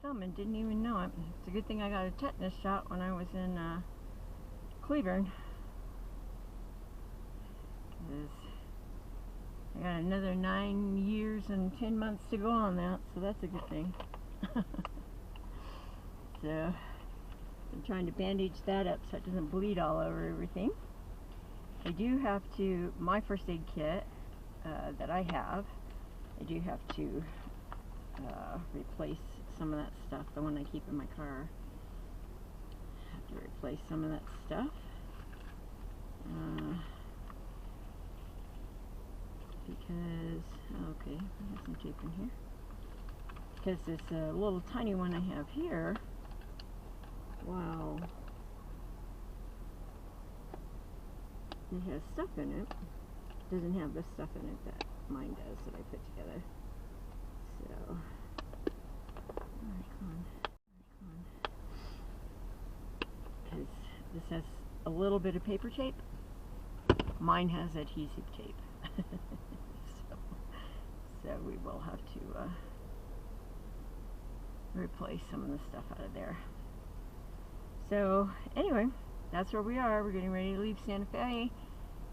thumb and didn't even know it. It's a good thing I got a tetanus shot when I was in Cleveland. I got another 9 years and 10 months to go on that, so that's a good thing. So, I'm trying to bandage that up so it doesn't bleed all over everything. I do have to, my first aid kit that I have, I do have to replace some of that stuff, the one I keep in my car. I have to replace some of that stuff. Because, okay, I have some tape in here. Because this little tiny one I have here, wow, it has stuff in it. It doesn't have the stuff in it that mine does that I put together. So, because this has a little bit of paper tape. Mine has adhesive tape. So we will have to replace some of the stuff out of there. So anyway, that's where we are. We're getting ready to leave Santa Fe,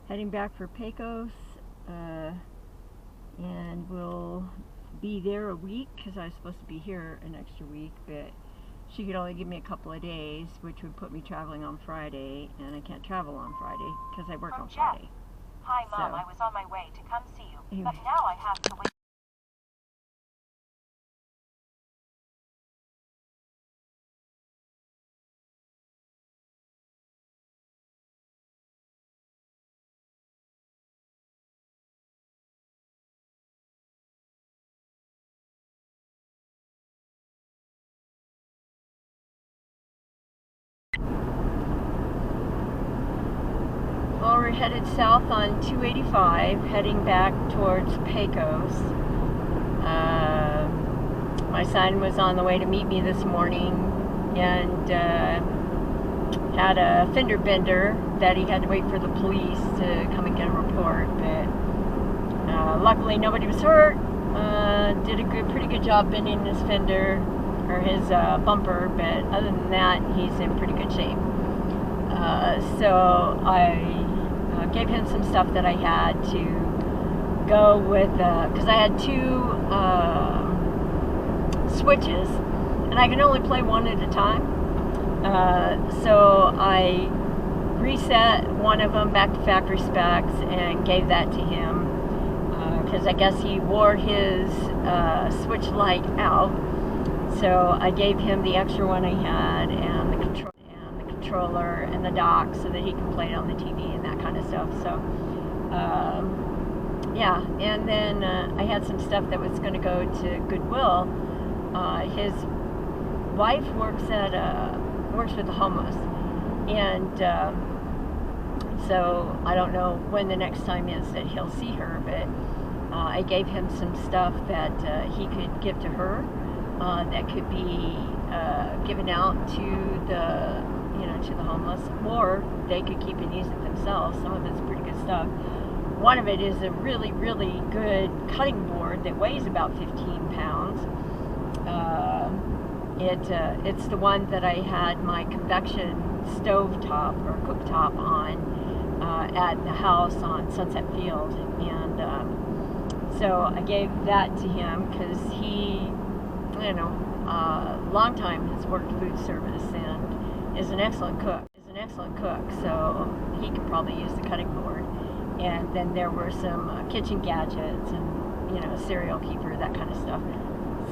heading back for Pecos, and we'll be there a week because I was supposed to be here an extra week, but she could only give me a couple of days, which would put me traveling on Friday, and I can't travel on Friday because I work on Friday. Hi, Mom. So, I was on my way to come see you, but now I have to wait. Well, we're headed south on 285, heading back towards Pecos. My son was on the way to meet me this morning and had a fender bender that he had to wait for the police to come and get a report, but luckily nobody was hurt. Did a pretty good job bending his fender, or his bumper, but other than that, he's in pretty good shape. So I gave him some stuff that I had to go with, because I had two switches, and I can only play one at a time. So I reset one of them back to factory specs and gave that to him, because I guess he wore his switch light out. So I gave him the extra one I had, and the controller and the dock, so that he can play it on the TV and that kind of stuff. So yeah, and then I had some stuff that was going to go to Goodwill. His wife works with the homeless, and so I don't know when the next time is that he'll see her, but I gave him some stuff that he could give to her, that could be given out to the homeless, or they could keep and use it themselves. Some of it's pretty good stuff. One of it is a really, really good cutting board that weighs about 15 pounds. It's the one that I had my convection stovetop or cooktop on at the house on Sunset Field, and so I gave that to him because he, long time has worked food service and is an excellent cook. So he could probably use the cutting board. And then there were some kitchen gadgets and cereal keeper, that kind of stuff.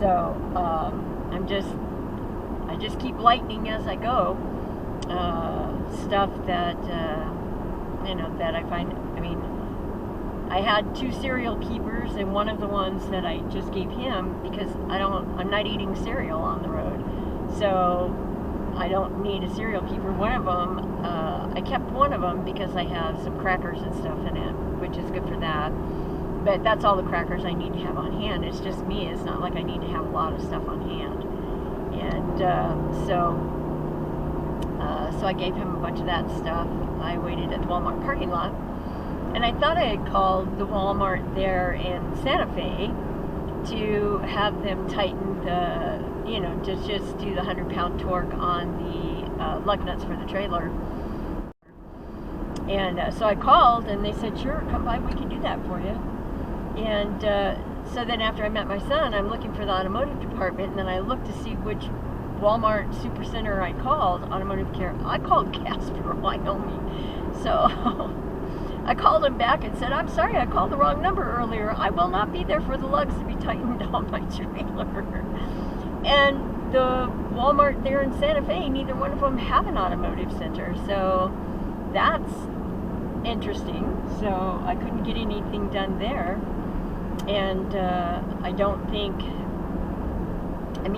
So I just keep lightening as I go. Stuff that that I find. I mean, I had two cereal keepers, and one of the ones that I just gave him because I'm not eating cereal on the road, so I don't need a cereal keeper. One of them, I kept one of them because I have some crackers and stuff in it, which is good for that. But that's all the crackers I need to have on hand. It's just me. It's not like I need to have a lot of stuff on hand. And so I gave him a bunch of that stuff. I waited at the Walmart parking lot, and I thought I had called the Walmart there in Santa Fe to have them tighten the to just do the 100-pound torque on the lug nuts for the trailer. And so I called, and they said, sure, come by, we can do that for you. And so then after I met my son, I'm looking for the automotive department, and then I looked to see which Walmart Supercenter I called, automotive care. I called Casper, Wyoming. So I called him back and said, I'm sorry, I called the wrong number earlier. I will not be there for the lugs to be tightened on my trailer. And the Walmart there in Santa Fe, neither one of them have an automotive center. So that's interesting. So I couldn't get anything done there. And I don't think,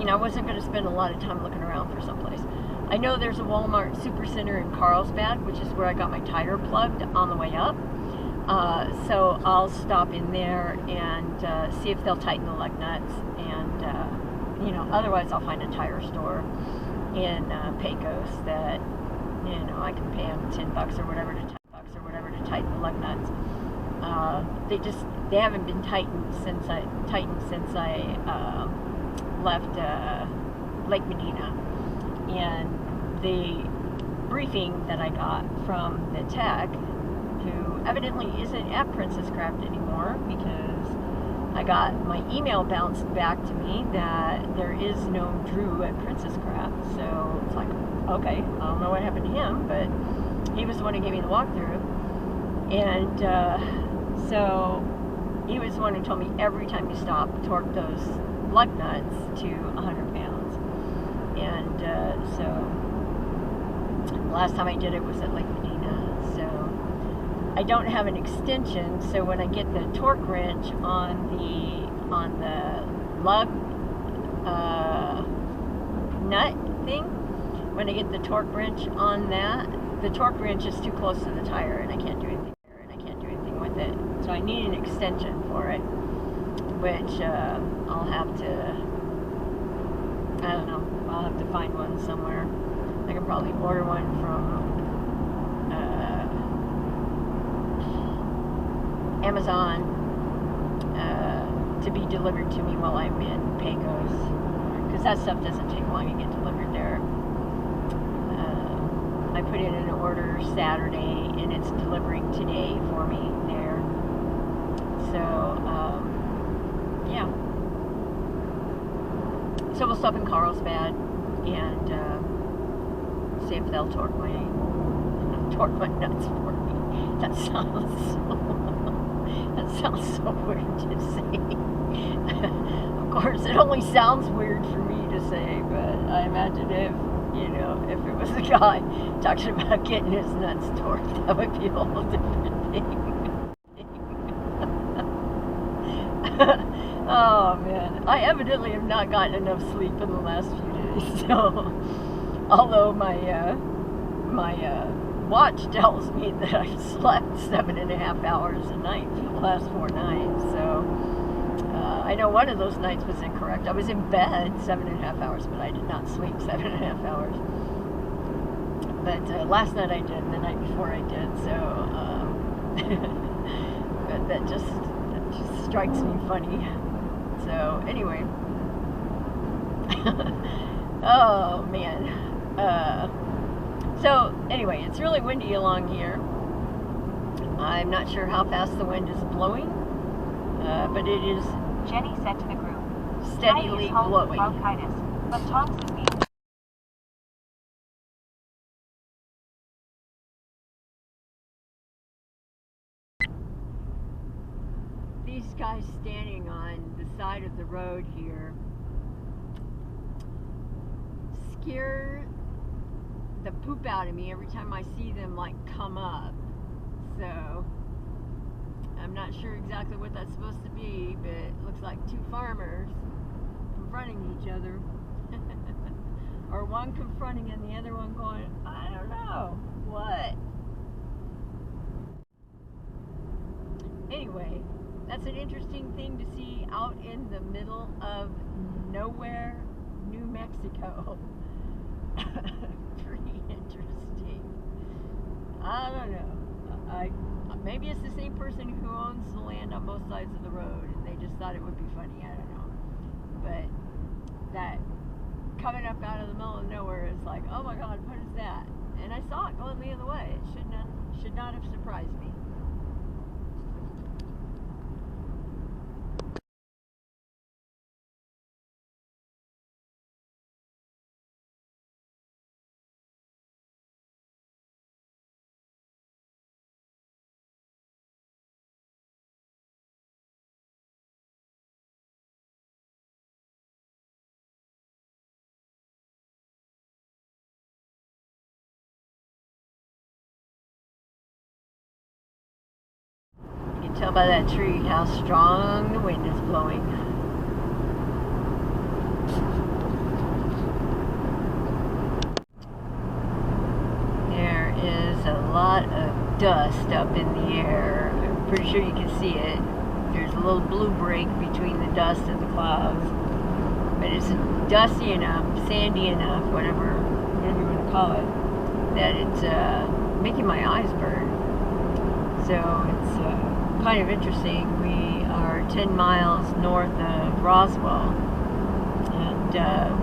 I wasn't going to spend a lot of time looking around for someplace. I know there's a Walmart Supercenter in Carlsbad, which is where I got my tire plugged on the way up. So I'll stop in there and see if they'll tighten the lug nuts. And, otherwise I'll find a tire store in Pecos that, I can pay them $10 or whatever to tighten the lug nuts. They haven't been tightened since I left Lake Medina. And the briefing that I got from the tech, who evidently isn't at Princess Craft anymore, because I got my email bounced back to me that there is no Drew at Princess Craft. So it's like, okay, I don't know what happened to him, but he was the one who gave me the walkthrough. And so he was the one who told me every time you stop, torque those lug nuts to 100 pounds. And so the last time I did it was at Lake Medina. So I don't have an extension, so when I get the torque wrench on the lug nut thing, when I get the torque wrench on that, the torque wrench is too close to the tire, and I can't do anything with it. So I need an extension for it, which I'll have to find one somewhere. I can probably order one from Amazon to be delivered to me while I'm in Pecos, because that stuff doesn't take long to get delivered there. I put in an order Saturday, and it's delivering today for me there. So yeah. So we'll stop in Carlsbad and see if they'll torque my nuts for me. That sounds so weird to say. Of course, it only sounds weird for me to say, but I imagine if it was a guy talking about getting his nuts torqued, that would be a whole different thing. Oh man, I evidently have not gotten enough sleep in the last few days. So, although my watch tells me that I slept 7.5 hours a night for the last 4 nights, so I know one of those nights was incorrect. I was in bed 7.5 hours, but I did not sleep 7.5 hours. But last night I did, and the night before I did. So, but that just strikes me funny. So anyway, oh man. So anyway, it's really windy along here. I'm not sure how fast the wind is blowing, but it is Jenny said to the group, steadily blowing. Bronchitis, but Thompson means these guys standing on the side of the road here scare the poop out of me every time I see them come up. So I'm not sure exactly what that's supposed to be, but it looks like 2 farmers confronting each other. Or one confronting and the other one going, I don't know, what? Anyway, that's an interesting thing to see out in the middle of nowhere, New Mexico. Pretty interesting. I don't know. Maybe it's the same person who owns the land on both sides of the road, and they just thought it would be funny. I don't know. But that coming up out of the middle of nowhere. It's like, oh my God, what is that? And I saw it going the other way. It should not have surprised me. You can tell by that tree how strong the wind is blowing. There is a lot of dust up in the air. I'm pretty sure you can see it. There's a little blue break between the dust and the clouds. But it's dusty enough, sandy enough, whatever you want to call it, that it's making my eyes burn. So it's kind of interesting. We are 10 miles north of Roswell, and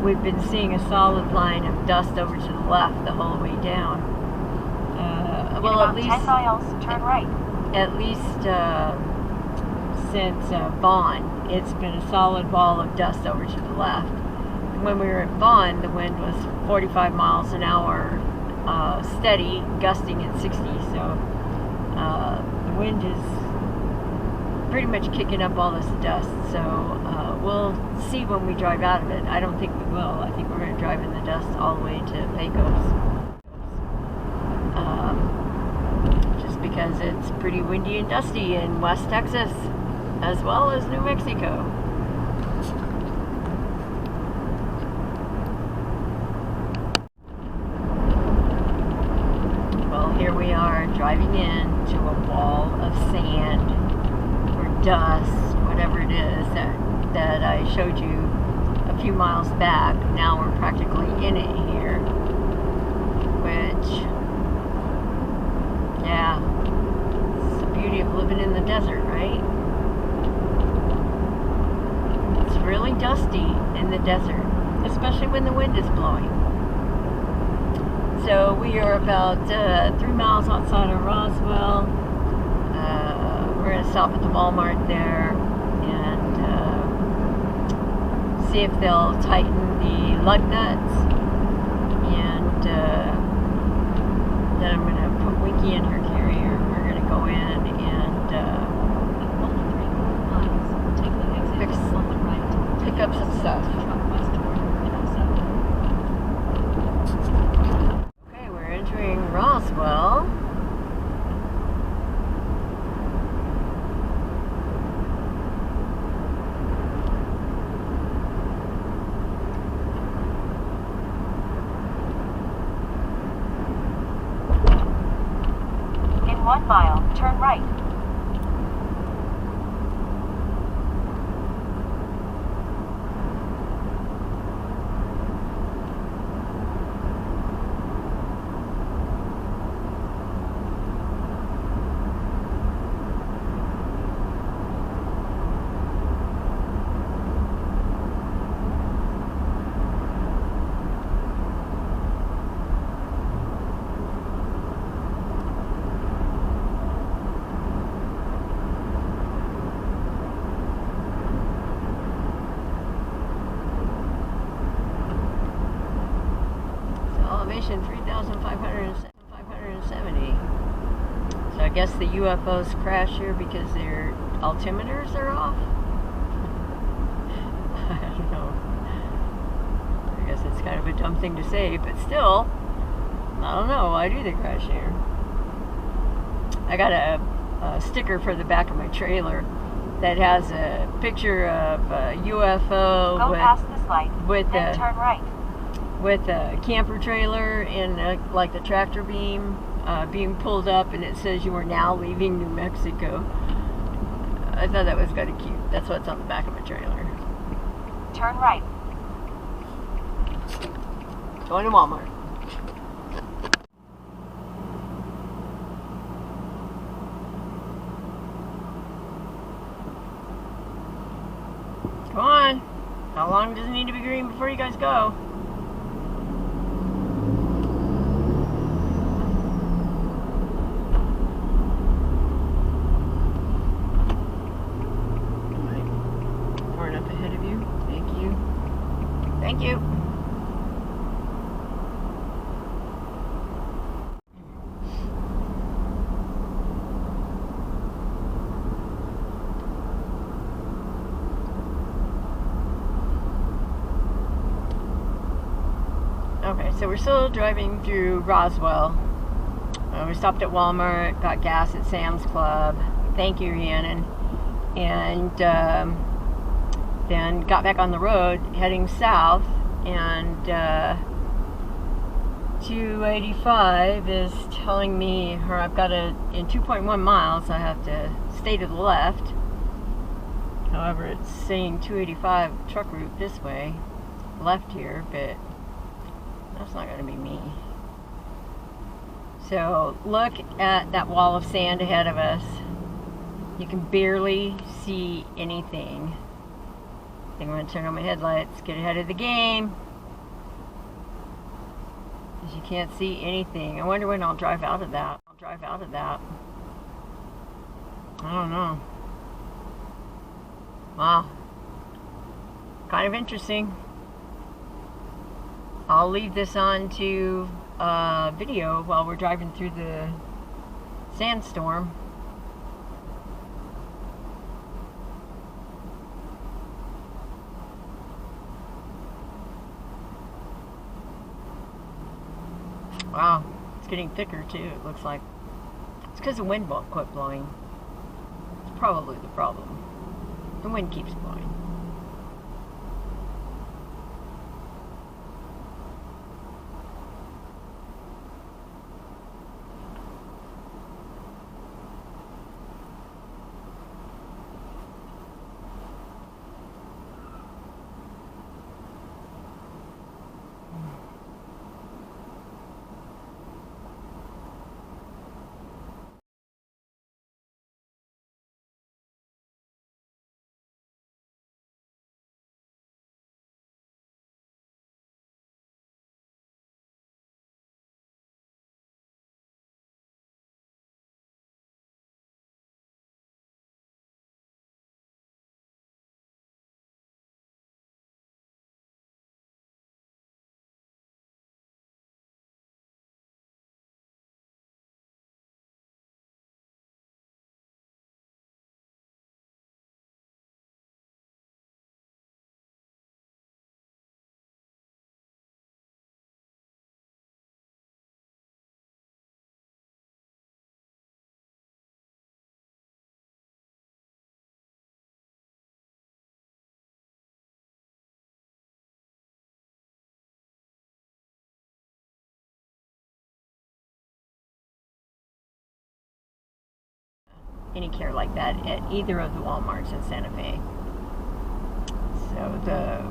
we've been seeing a solid line of dust over to the left the whole way down. Well, at least 10 miles, turn right. At least since Vaughn, it's been a solid wall of dust over to the left. When we were at Vaughn, the wind was 45 miles an hour, steady, gusting at 60. So the wind is pretty much kicking up all this dust. So we'll see when we drive out of it. I don't think we will. I think we're going to drive in the dust all the way to Pecos. Just because it's pretty windy and dusty in West Texas, as well as New Mexico. Well, here we are driving into a wall of sand or dust, whatever it is that I showed you a few miles back. Now we're practically in it here, which, yeah, it's the beauty of living in the desert, right? It's really dusty in the desert, especially when the wind is blowing. So we are about 3 miles outside of Roswell. We're going to stop at the Walmart there and see if they'll tighten the lug nuts. And then I'm going to put Winky in her carrier. We're going to go in and pick up some stuff. Okay, we're entering Roswell. In 1 mile, turn right. Elevation 3,570. So I guess the UFOs crash here because their altimeters are off? I don't know. I guess it's kind of a dumb thing to say, but still, I don't know. Why do they crash here? I got a sticker for the back of my trailer that has a picture of a UFO Go past this light, with then turn right. with a camper trailer and like the tractor beam being pulled up, and it says you are now leaving New Mexico. I thought that was kind of cute. That's what's on the back of my trailer. Turn right. Going to Walmart. Come on. How long does it need to be green before you guys go? Okay, so we're still driving through Roswell. We stopped at Walmart, got gas at Sam's Club. Thank you, Rhiannon. And then got back on the road heading south, and 285 is telling me, or I've got to, in 2.1 miles, I have to stay to the left. However, it's saying 285 truck route this way, left here, but that's not going to be me. So look at that wall of sand ahead of us. You can barely see anything. I think I'm going to turn on my headlights, get ahead of the game. Because you can't see anything. I wonder when I'll drive out of that. I don't know. Wow. Kind of interesting. I'll leave this on to video while we're driving through the sandstorm. Wow, it's getting thicker too, it looks like. It's because the wind won't quit blowing. It's probably the problem. The wind keeps blowing. Any care like that at either of the Walmarts in Santa Fe. So the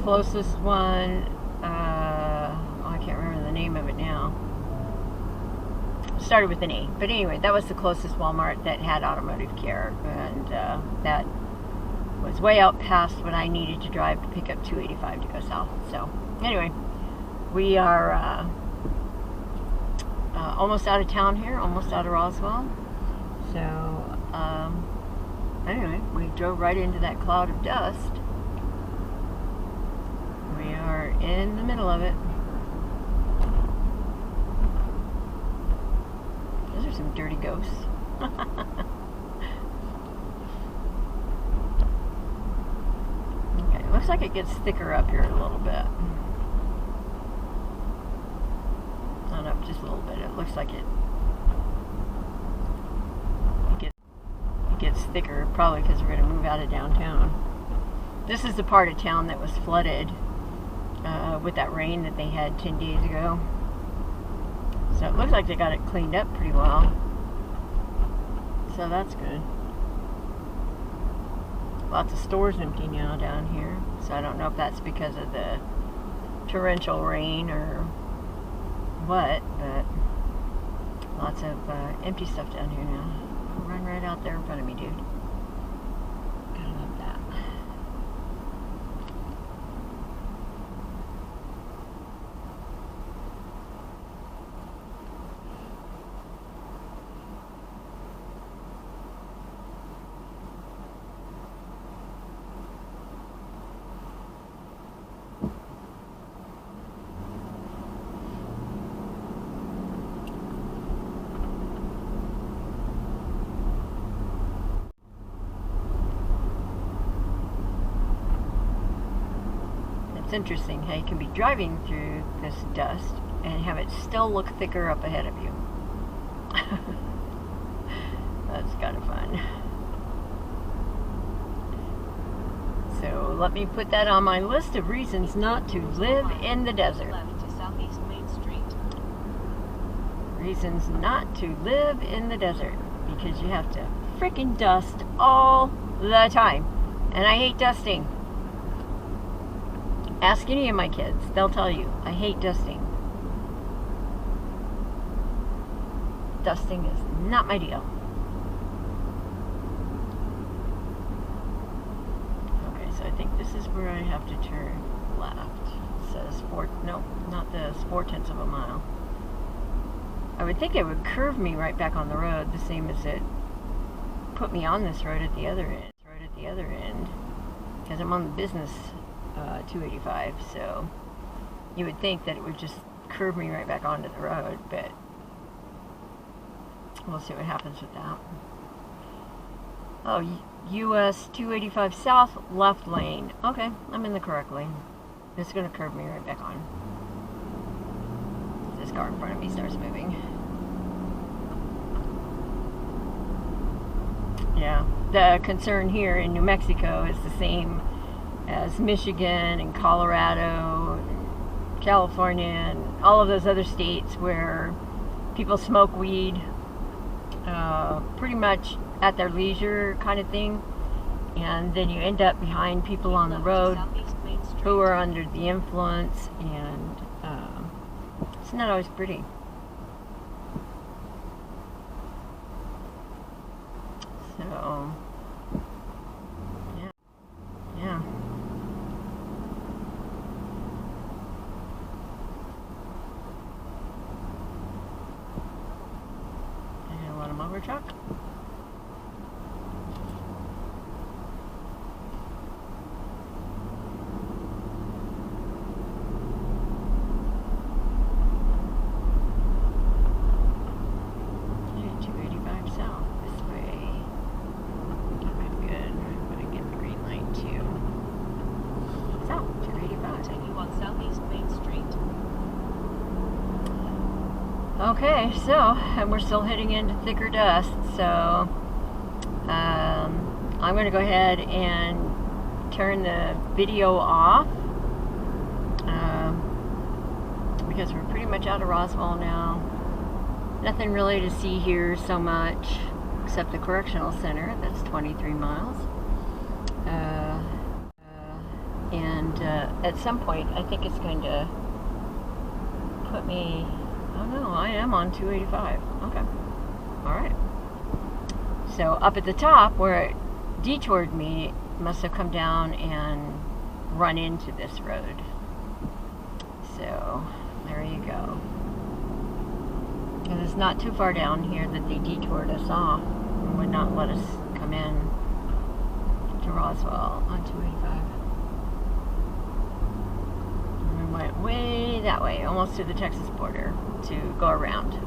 closest one, I can't remember the name of it now. Started with an A, but anyway, that was the closest Walmart that had automotive care, and that was way out past what I needed to drive to pick up 285 to go south. So anyway, we are almost out of town here, almost out of Roswell. So anyway, we drove right into that cloud of dust. We are in the middle of it. Those are some dirty ghosts. Okay, looks like it gets thicker up here a little bit. Not up just a little bit. It looks like it gets thicker, probably because we're going to move out of downtown. This is the part of town that was flooded with that rain that they had 10 days ago. So it looks like they got it cleaned up pretty well. So that's good. Lots of stores empty now down here. So I don't know if that's because of the torrential rain or what, but lots of empty stuff down here now. Run right out there in front of me, dude. Gotta love that. It's interesting how you can be driving through this dust and have it still look thicker up ahead of you. That's kind of fun. So let me put that on my list of reasons not to live in the desert. Left to Southeast Main Street. Reasons not to live in the desert, because you have to freaking dust all the time. And I hate dusting. Ask any of my kids, they'll tell you, I hate dusting. Dusting is not my deal. Okay, so I think this is where I have to turn left. It says no, not this, 4/10 of a mile. I would think it would curve me right back on the road, the same as it put me on this road at the other end. Because I'm on the business 285, so you would think that it would just curve me right back onto the road, but we'll see what happens with that. Oh, US 285 south, left lane. Okay, I'm in the correct lane. It's going to curve me right back on. This car in front of me starts moving. Yeah, the concern here in New Mexico is the same as Michigan and Colorado and California and all of those other states where people smoke weed pretty much at their leisure kind of thing, and then you end up behind people on the road who are under the influence, and it's not always pretty. So yeah. And let them over truck. Okay, so, and we're still heading into thicker dust, so I'm going to go ahead and turn the video off because we're pretty much out of Roswell now. Nothing really to see here so much except the correctional center. That's 23 miles. And at some point, I think it's going to put me... Oh no, I am on 285. Okay. Alright. So up at the top where it detoured me, it must have come down and run into this road. So there you go. And it's not too far down here that they detoured us off and would not let us come in to Roswell on 285. And we went way that way, almost to the Texas border, to go around.